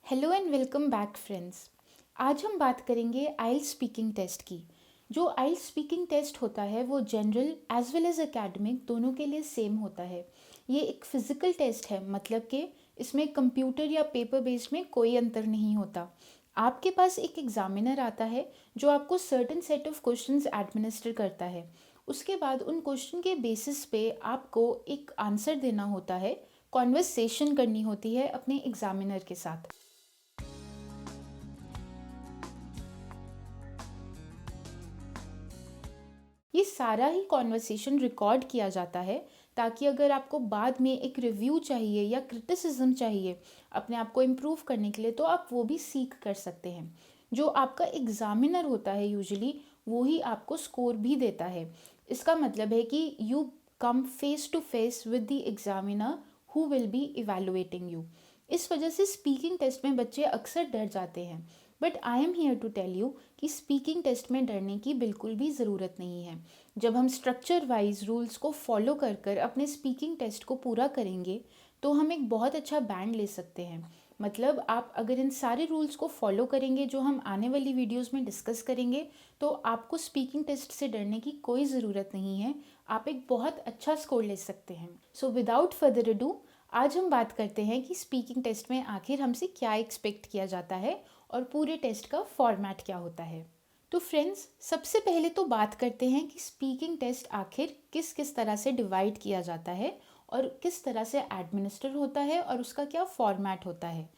Hello and welcome back friends. आज हम बात करेंगे आइल्स स्पीकिंग टेस्ट की। जो आइल्स स्पीकिंग टेस्ट होता है वो general as well as academic दोनों के लिए सेम होता है। ये एक फिज़िकल टेस्ट है, मतलब कि इसमें कंप्यूटर या पेपर बेस्ड में कोई अंतर नहीं होता। आपके पास एक एग्जामिनर आता है जो आपको certain set of questions administer करता है। उसके बाद उन क्वेश्चन के बेसिस पे आपको एक आंसर देना होता है, कॉन्वर्सेशन करनी होती है अपने एग्जामिनर के साथ। ये सारा ही कॉन्वर्सेशन रिकॉर्ड किया जाता है ताकि अगर आपको बाद में एक रिव्यू चाहिए या क्रिटिसिज्म चाहिए अपने आप को इम्प्रूव करने के लिए, तो आप वो भी सीख कर सकते हैं। जो आपका एग्जामिनर होता है यूजुअली वो ही आपको स्कोर भी देता है। इसका मतलब है कि you come face to face with the examiner who will be evaluating you. इस वजह से स्पीकिंग टेस्ट में बच्चे अक्सर डर जाते हैं, but I am here to tell you कि स्पीकिंग टेस्ट में डरने की बिल्कुल भी ज़रूरत नहीं है। जब हम स्ट्रक्चर वाइज रूल्स को फॉलो कर कर अपने स्पीकिंग टेस्ट को पूरा करेंगे तो हम एक बहुत अच्छा बैंड ले सकते हैं। मतलब आप अगर इन सारे रूल्स को फॉलो करेंगे जो हम आने वाली वीडियोस में डिस्कस करेंगे, तो आपको स्पीकिंग टेस्ट से डरने की कोई ज़रूरत नहीं है। आप एक बहुत अच्छा स्कोर ले सकते हैं। सो विदाउट फर्दर अडू, आज हम बात करते हैं कि स्पीकिंग टेस्ट में आखिर हमसे क्या एक्सपेक्ट किया जाता है और पूरे टेस्ट का फॉर्मेट क्या होता है। तो फ्रेंड्स, सबसे पहले तो बात करते हैं कि स्पीकिंग टेस्ट आखिर किस किस तरह से डिवाइड किया जाता है और किस तरह से एडमिनिस्टर होता है और उसका क्या फॉर्मेट होता है।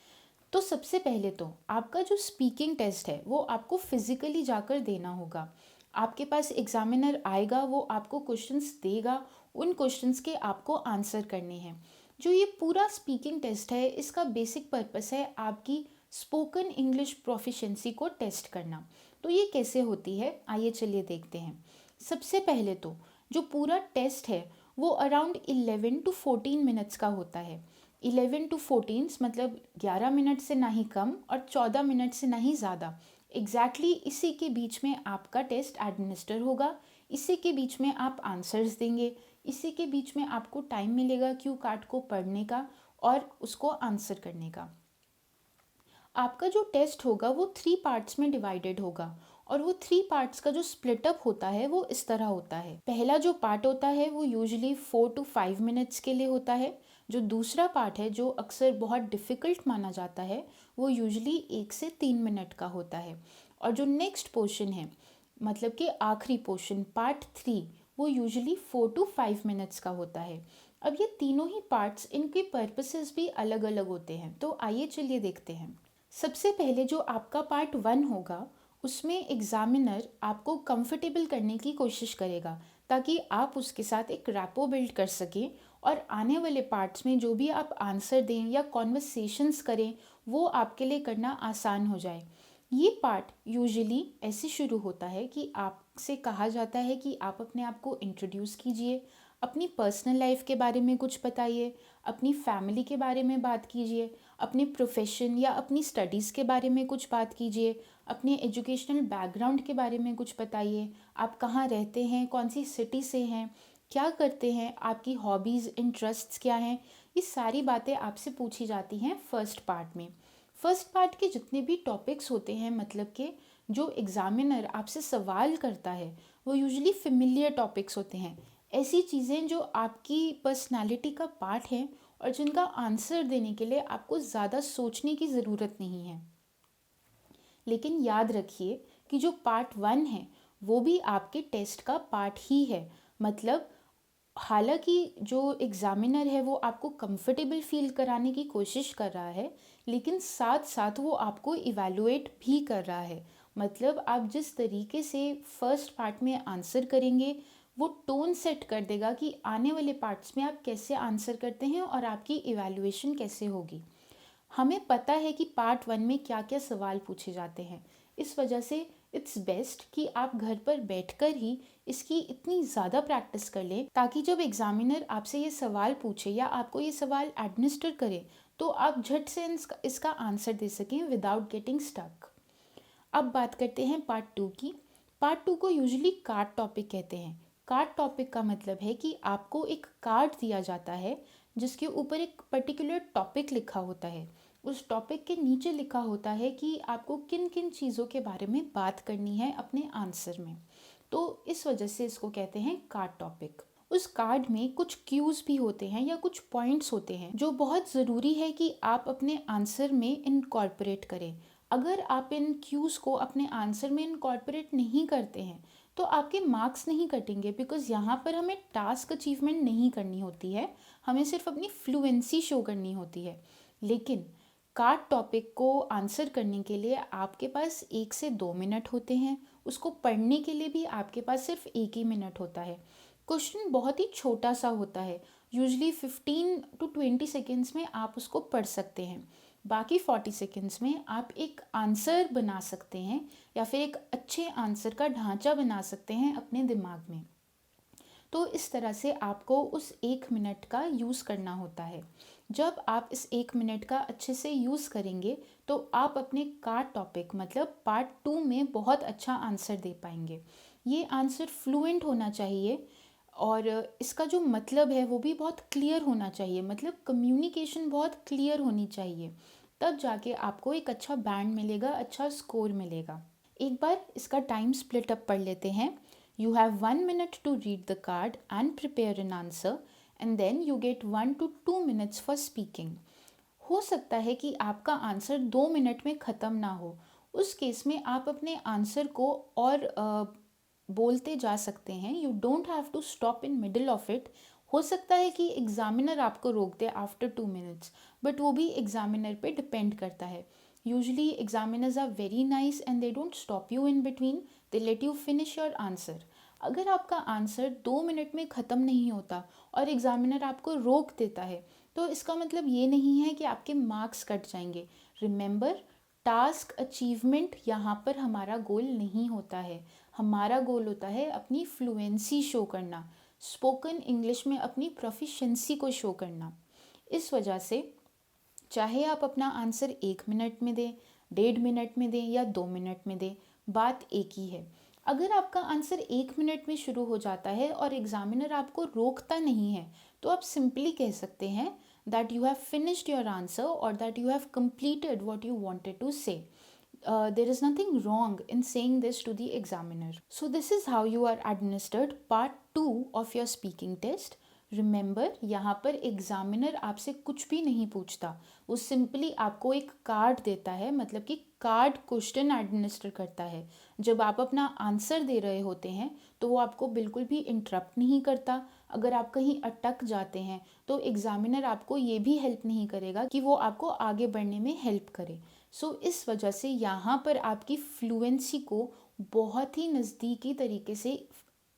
तो सबसे पहले तो आपका जो स्पीकिंग टेस्ट है वो आपको फिजिकली जाकर देना होगा। आपके पास एग्जामिनर आएगा, वो आपको क्वेश्चंस देगा, उन क्वेश्चंस के आपको आंसर करने हैं। जो ये पूरा स्पीकिंग टेस्ट है इसका बेसिक पर्पस है आपकी स्पोकन इंग्लिश प्रोफिशिएंसी को टेस्ट करना। तो ये कैसे होती है, आइए चलिए देखते हैं। सबसे पहले तो जो पूरा टेस्ट है वो अराउंड 11 to 14 मिनट्स का होता है। 11 to 14 मतलब 11 मिनट से ना ही कम और 14 मिनट से ना ही ज़्यादा। एग्जैक्टली इसी के बीच में आपका टेस्ट एडमिनिस्टर होगा। इसी के बीच में आप आंसर्स देंगे। इसी के बीच में आपको टाइम मिलेगा क्यू कार्ड को पढ़ने का और उसको आंसर करने का। आपका जो टेस्ट होगा वो 3 पार्ट्स में डिवाइडेड होगा और वो 3 पार्ट्स का जो स्प्लिट अप होता है वो इस तरह होता है। पहला जो पार्ट होता है वो यूजुअली 4 to 5 मिनट्स के लिए होता है। जो दूसरा पार्ट है जो अक्सर बहुत डिफ़िकल्ट माना जाता है वो यूजुअली 1 से 3 मिनट का होता है। और जो नेक्स्ट पोर्शन है, मतलब कि आखिरी पोर्शन पार्ट 3, वो यूजुअली 4 to 5 मिनट्स का होता है। अब ये तीनों ही पार्ट्स, इनके पर्पसेस भी अलग अलग होते हैं, तो आइए चलिए देखते हैं। सबसे पहले जो आपका पार्ट 1 होगा उसमें एग्जामिनर आपको कंफर्टेबल करने की कोशिश करेगा ताकि आप उसके साथ एक रैपो बिल्ड कर सकें और आने वाले पार्ट्स में जो भी आप आंसर दें या कॉन्वर्सेशंस करें वो आपके लिए करना आसान हो जाए। ये पार्ट यूजुअली ऐसे शुरू होता है कि आपसे कहा जाता है कि आप अपने आप को इंट्रोड्यूस कीजिए, अपनी पर्सनल लाइफ के बारे में कुछ बताइए, अपनी फैमिली के बारे में बात कीजिए, अपने प्रोफेशन या अपनी स्टडीज़ के बारे में कुछ बात कीजिए, अपने एजुकेशनल बैकग्राउंड के बारे में कुछ बताइए, आप कहाँ रहते हैं, कौन सी सिटी से हैं, क्या करते हैं, आपकी हॉबीज़ इंटरेस्ट्स क्या हैं। ये सारी बातें आपसे पूछी जाती हैं फर्स्ट पार्ट में। फर्स्ट पार्ट के जितने भी टॉपिक्स होते हैं, मतलब कि जो एग्जामिनर आपसे सवाल करता है वो यूजुअली फेमिलियर टॉपिक्स होते हैं। ऐसी चीज़ें जो आपकी पर्सनालिटी का पार्ट है और जिनका आंसर देने के लिए आपको ज़्यादा सोचने की ज़रूरत नहीं है। लेकिन याद रखिए कि जो पार्ट 1 है वो भी आपके टेस्ट का पार्ट ही है। मतलब हालांकि जो एग्ज़ामिनर है वो आपको कंफर्टेबल फील कराने की कोशिश कर रहा है, लेकिन साथ साथ वो आपको इवैल्यूएट भी कर रहा है। मतलब आप जिस तरीके से फर्स्ट पार्ट में आंसर करेंगे वो टोन सेट कर देगा कि आने वाले पार्ट्स में आप कैसे आंसर करते हैं और आपकी इवैल्यूएशन कैसे होगी। हमें पता है कि पार्ट 1 में क्या क्या सवाल पूछे जाते हैं, इस वजह से इट्स बेस्ट कि आप घर पर बैठकर ही इसकी इतनी ज़्यादा प्रैक्टिस कर लें ताकि जब एग्जामिनर आपसे ये सवाल पूछे या आपको ये सवाल एडमिनिस्टर करे तो आप झट से इसका आंसर दे सकें विदाउट गेटिंग स्टक। अब बात करते हैं पार्ट 2 की। पार्ट 2 को यूजुअली कार्ड टॉपिक कहते हैं। कार्ड टॉपिक का मतलब है कि आपको एक कार्ड दिया जाता है जिसके ऊपर एक पर्टिकुलर टॉपिक लिखा होता है। उस टॉपिक के नीचे लिखा होता है कि आपको किन किन चीज़ों के बारे में बात करनी है अपने आंसर में। तो इस वजह से इसको कहते हैं कार्ड टॉपिक। उस कार्ड में कुछ क्यूज भी होते हैं या कुछ पॉइंट्स होते हैं जो बहुत ज़रूरी है कि आप अपने आंसर में इनकॉर्पोरेट करें। अगर आप इन क्यूज को अपने आंसर में इनकॉर्पोरेट नहीं करते हैं तो आपके मार्क्स नहीं कटेंगे, बिकॉज यहाँ पर हमें टास्क अचीवमेंट नहीं करनी होती है, हमें सिर्फ अपनी फ्लुएंसी शो करनी होती है। लेकिन कार्ड टॉपिक को आंसर करने के लिए आपके पास 1 से 2 मिनट होते हैं, उसको पढ़ने के लिए भी आपके पास सिर्फ 1 ही मिनट होता है। क्वेश्चन बहुत ही छोटा सा होता है, यूजली 15 to 20 सेकेंड्स में आप उसको पढ़ सकते हैं। बाकी 40 सेकेंड्स में आप एक आंसर बना सकते हैं या फिर एक अच्छे आंसर का ढांचा बना सकते हैं अपने दिमाग में। तो इस तरह से आपको उस 1 मिनट का यूज़ करना होता है। जब आप इस 1 मिनट का अच्छे से यूज़ करेंगे तो आप अपने कार्ड टॉपिक मतलब पार्ट 2 में बहुत अच्छा आंसर दे पाएंगे। ये आंसर फ्लुएंट होना चाहिए और इसका जो मतलब है वो भी बहुत क्लियर होना चाहिए, मतलब कम्युनिकेशन बहुत क्लियर होनी चाहिए। तब जाके आपको एक अच्छा बैंड मिलेगा, अच्छा स्कोर मिलेगा। एक बार इसका टाइम स्प्लिट अप पढ़ लेते हैं। You have 1 minute to read the card and prepare an answer, and then you get 1 to 2 minutes for speaking. हो सकता है कि आपका आंसर 2 मिनट में ख़त्म ना हो। उस केस में आप अपने आंसर को और बोलते जा सकते हैं। You don't have to stop in middle of it. हो सकता है कि एग्जामिनर आपको रोक दे आफ्टर 2 मिनट्स, बट वो भी एग्जामिनर पे डिपेंड करता है। Usually examiners are very nice and they don't stop you in between, they let you finish your answer. अगर आपका आंसर 2 मिनट में ख़त्म नहीं होता और एग्जामिनर आपको रोक देता है तो इसका मतलब ये नहीं है कि आपके मार्क्स कट जाएंगे। रिमेंबर, टास्क अचीवमेंट यहाँ पर हमारा गोल नहीं होता है। हमारा गोल होता है अपनी फ्लुएंसी शो करना, स्पोकन इंग्लिश में अपनी प्रोफिशिएंसी को शो करना। इस वजह से चाहे आप अपना आंसर 1 मिनट में दें, 1.5 मिनट में दें या 2 मिनट में दें, बात एक ही है। अगर आपका आंसर 1 मिनट में शुरू हो जाता है और एग्जामिनर आपको रोकता नहीं है तो आप सिंपली कह सकते हैं that you have finished your answer और that you have completed what you wanted to say. There is nothing wrong in saying this to the examiner. So this is how you are administered part 2 of your speaking test. Remember, यहाँ पर examiner आपसे कुछ भी नहीं पूछता, वो simply आपको एक कार्ड देता है, मतलब कि कार्ड क्वेश्चन एडमिनिस्टर करता है। जब आप अपना आंसर दे रहे होते हैं तो वो आपको बिल्कुल भी इंटरप्ट नहीं करता। अगर आप कहीं अटक जाते हैं तो एग्जामिनर आपको ये भी हेल्प नहीं करेगा कि वो आपको आगे बढ़ने में हेल्प करे। सो इस वजह से यहाँ पर आपकी फ्लुएंसी को बहुत ही नज़दीकी तरीके से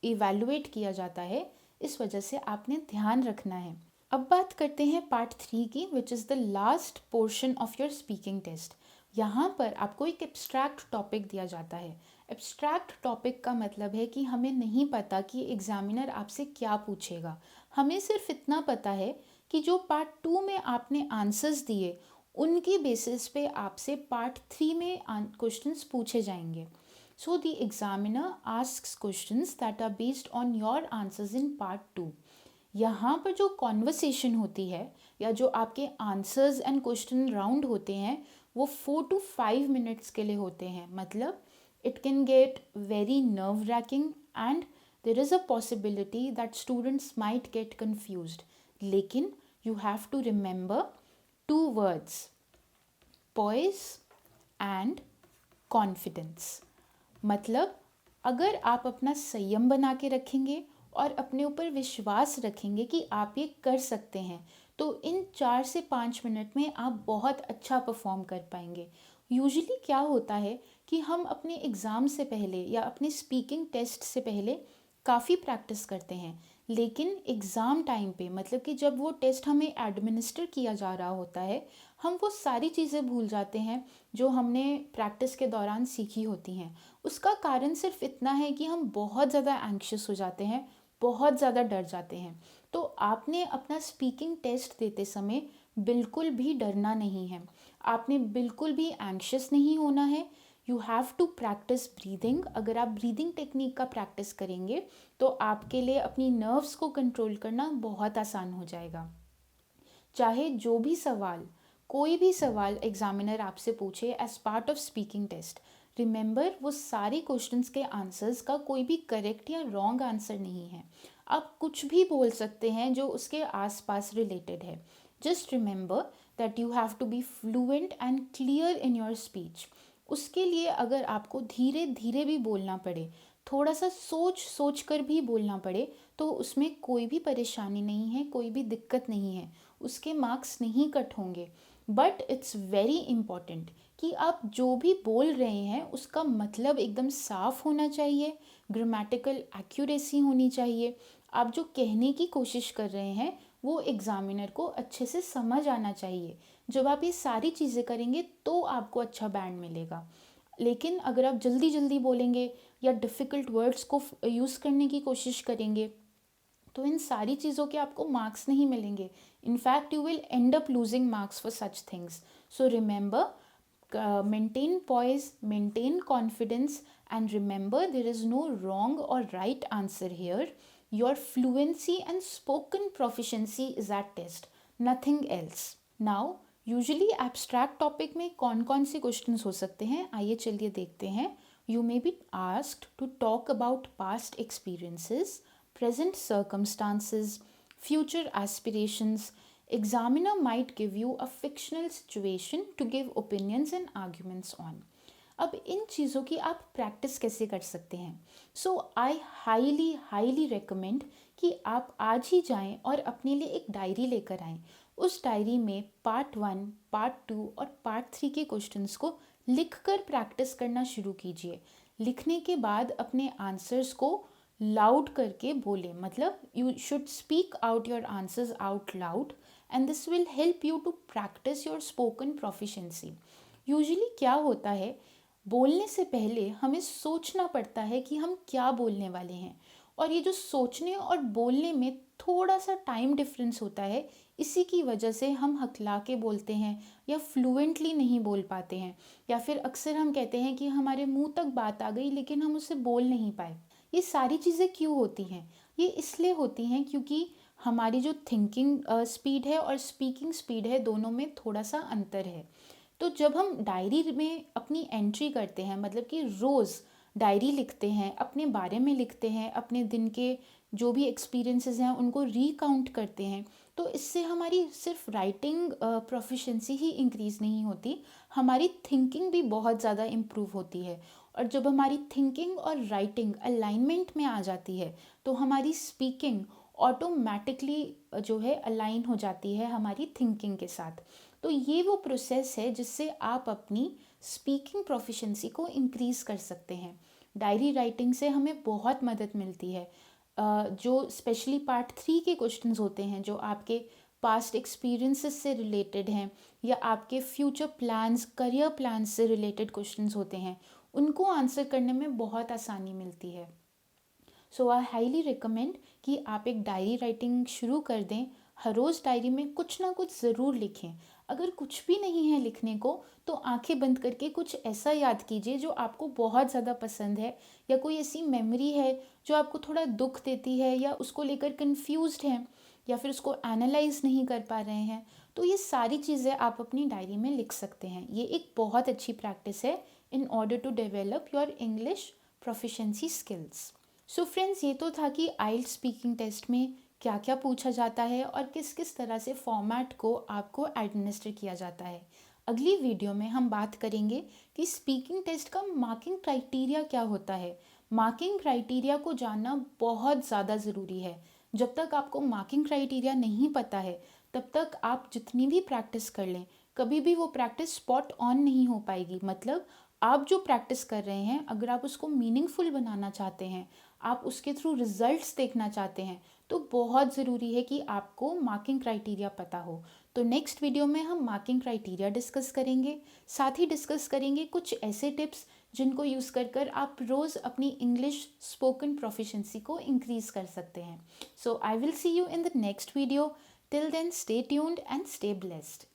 इवैल्यूएट किया जाता है। इस वजह से आपने ध्यान रखना है। अब बात करते हैं पार्ट 3 की, which is the last portion of your speaking test. यहाँ पर आपको एक एब्स्ट्रैक्ट टॉपिक दिया जाता है। एब्स्ट्रैक्ट टॉपिक का मतलब है कि हमें नहीं पता कि एग्जामिनर आपसे क्या पूछेगा। हमें सिर्फ इतना पता है कि जो पार्ट 2 में आपने आंसर्स दिए उनकी बेसिस पे आपसे पार्ट 3 में क्वेश्चंस पूछे जाएंगे। So the examiner asks questions that are based on your answers in part 2. यहाँ पर जो कॉन्वर्सेशन होती है या जो आपके आंसर्स एंड क्वेश्चन राउंड होते हैं वो 4 to 5 मिनट्स के लिए होते हैं। मतलब it can get very nerve racking and there is a possibility that students might get confused. लेकिन you have to remember 2 words, poise and confidence. मतलब अगर आप अपना संयम बना के रखेंगे और अपने ऊपर विश्वास रखेंगे कि आप ये कर सकते हैं तो इन 4 से 5 मिनट में आप बहुत अच्छा परफॉर्म कर पाएंगे। यूजुअली क्या होता है कि हम अपने एग्ज़ाम से पहले या अपने स्पीकिंग टेस्ट से पहले काफ़ी प्रैक्टिस करते हैं, लेकिन एग्ज़ाम टाइम पे मतलब कि जब वो टेस्ट हमें एडमिनिस्टर किया जा रहा होता है हम वो सारी चीज़ें भूल जाते हैं जो हमने प्रैक्टिस के दौरान सीखी होती हैं। उसका कारण सिर्फ इतना है कि हम बहुत ज़्यादा एंग्शियस हो जाते हैं, बहुत ज़्यादा डर जाते हैं। तो आपने अपना स्पीकिंग टेस्ट देते समय बिल्कुल भी डरना नहीं है, आपने बिल्कुल भी एंग्शियस नहीं होना है। You have to practise breathing. अगर आप ब्रीदिंग टेक्निक का प्रैक्टिस करेंगे तो आपके लिए अपनी नर्व्स को कंट्रोल करना बहुत आसान हो जाएगा। चाहे जो भी सवाल कोई भी सवाल एग्जामिनर आपसे पूछे as part of speaking test, remember वो सारे क्वेश्चंस के आंसर्स का कोई भी करेक्ट या रॉन्ग आंसर नहीं है। आप कुछ भी बोल सकते हैं जो उसके आसपास रिलेटेड है। Just remember that you have to be fluent and clear in your speech. उसके लिए अगर आपको धीरे धीरे भी बोलना पड़े, थोड़ा सा सोच सोच कर भी बोलना पड़े, तो उसमें कोई भी परेशानी नहीं है, कोई भी दिक्कत नहीं है, उसके मार्क्स नहीं कट होंगे। बट इट्स वेरी इम्पॉर्टेंट कि आप जो भी बोल रहे हैं उसका मतलब एकदम साफ होना चाहिए, ग्रामेटिकल एक्यूरेसी होनी चाहिए। आप जो कहने की कोशिश कर रहे हैं वो एग्जामिनर को अच्छे से समझ आना चाहिए। जब आप ये सारी चीज़ें करेंगे तो आपको अच्छा बैंड मिलेगा। लेकिन अगर आप जल्दी जल्दी बोलेंगे या डिफ़िकल्ट वर्ड्स को यूज़ करने की कोशिश करेंगे तो इन सारी चीज़ों के आपको मार्क्स नहीं मिलेंगे। In fact you will end up losing marks for such things. So remember, maintain poise, maintain confidence, and remember there is no wrong और right answer here. Your fluency and spoken proficiency is at test, nothing else. Now usually abstract topic में कौन कौन से questions हो सकते हैं, आइए चलिए देखते हैं। You may be asked to talk about past experiences, present circumstances, future aspirations. Examiner might give you a fictional situation to give opinions and arguments on. अब इन चीज़ों की आप प्रैक्टिस कैसे कर सकते हैं? सो आई हाईली रिकमेंड कि आप आज ही जाएं और अपने लिए एक डायरी लेकर आएं। उस डायरी में पार्ट 1, पार्ट 2 और पार्ट 3 के क्वेश्चंस को लिखकर प्रैक्टिस करना शुरू कीजिए। लिखने के बाद अपने आंसर्स को लाउड करके बोले, मतलब you should speak out your answers out loud, and this will help you to practise your spoken proficiency. Usually क्या होता है, बोलने से पहले हमें सोचना पड़ता है कि हम क्या बोलने वाले हैं, और ये जो सोचने और बोलने में थोड़ा सा टाइम डिफरेंस होता है, इसी की वजह से हम हकला के बोलते हैं या फ्लुएंटली नहीं बोल पाते हैं, या फिर अक्सर हम कहते हैं कि हमारे मुंह तक बात आ गई लेकिन हम उसे बोल नहीं पाए। ये सारी चीज़ें क्यों होती हैं? ये इसलिए होती हैं क्योंकि हमारी जो थिंकिंग स्पीड है और स्पीकिंग स्पीड है, दोनों में थोड़ा सा अंतर है। तो जब हम डायरी में अपनी एंट्री करते हैं, मतलब कि रोज़ डायरी लिखते हैं, अपने बारे में लिखते हैं, अपने दिन के जो भी एक्सपीरियंसेस हैं उनको रीकाउंट करते हैं, तो इससे हमारी सिर्फ राइटिंग प्रोफिशेंसी ही इंक्रीज़ नहीं होती, हमारी थिंकिंग भी बहुत ज़्यादा इम्प्रूव होती है। और जब हमारी थिंकिंग और राइटिंग अलाइनमेंट में आ जाती है तो हमारी स्पीकिंग ऑटोमेटिकली जो है अलाइन हो जाती है हमारी थिंकिंग के साथ। तो ये वो प्रोसेस है जिससे आप अपनी स्पीकिंग प्रोफिशेंसी को इंक्रीज़ कर सकते हैं। डायरी राइटिंग से हमें बहुत मदद मिलती है। जो स्पेशली पार्ट 3 के क्वेश्चंस होते हैं जो आपके पास्ट एक्सपीरियंसेस से रिलेटेड हैं, या आपके फ्यूचर प्लान्स, करियर प्लान्स से रिलेटेड क्वेश्चंस होते हैं, उनको आंसर करने में बहुत आसानी मिलती है। सो आई हाईली रिकमेंड कि आप एक डायरी राइटिंग शुरू कर दें। हर रोज़ डायरी में कुछ ना कुछ ज़रूर लिखें। अगर कुछ भी नहीं है लिखने को तो आंखें बंद करके कुछ ऐसा याद कीजिए जो आपको बहुत ज़्यादा पसंद है, या कोई ऐसी मेमोरी है जो आपको थोड़ा दुख देती है, या उसको लेकर कंफ्यूज्ड हैं, या फिर उसको एनालाइज नहीं कर पा रहे हैं, तो ये सारी चीज़ें आप अपनी डायरी में लिख सकते हैं। ये एक बहुत अच्छी प्रैक्टिस है in order to develop your English proficiency skills. So friends, ये तो था कि आइल्स स्पीकिंग टेस्ट में क्या क्या पूछा जाता है और किस किस तरह से फॉर्मेट को आपको एडमिनिस्टर किया जाता है। अगली वीडियो में हम बात करेंगे कि स्पीकिंग टेस्ट का मार्किंग क्राइटेरिया क्या होता है। मार्किंग क्राइटेरिया को जानना बहुत ज़्यादा ज़रूरी है। जब तक आपको मार्किंग क्राइटेरिया नहीं पता है तब तक आप जितनी भी प्रैक्टिस कर लें, कभी भी वो प्रैक्टिस स्पॉट ऑन नहीं हो पाएगी। मतलब आप जो प्रैक्टिस कर रहे हैं, अगर आप उसको मीनिंगफुल बनाना चाहते हैं, आप उसके थ्रू रिजल्ट्स देखना चाहते हैं, तो बहुत ज़रूरी है कि आपको मार्किंग क्राइटेरिया पता हो। तो नेक्स्ट वीडियो में हम मार्किंग क्राइटेरिया डिस्कस करेंगे, साथ ही डिस्कस करेंगे कुछ ऐसे टिप्स जिनको यूज़ कर कर आप रोज़ अपनी इंग्लिश स्पोकन प्रोफिशेंसी को इंक्रीज़ कर सकते हैं। So I will see you in the next video. Till then stay tuned and stay blessed.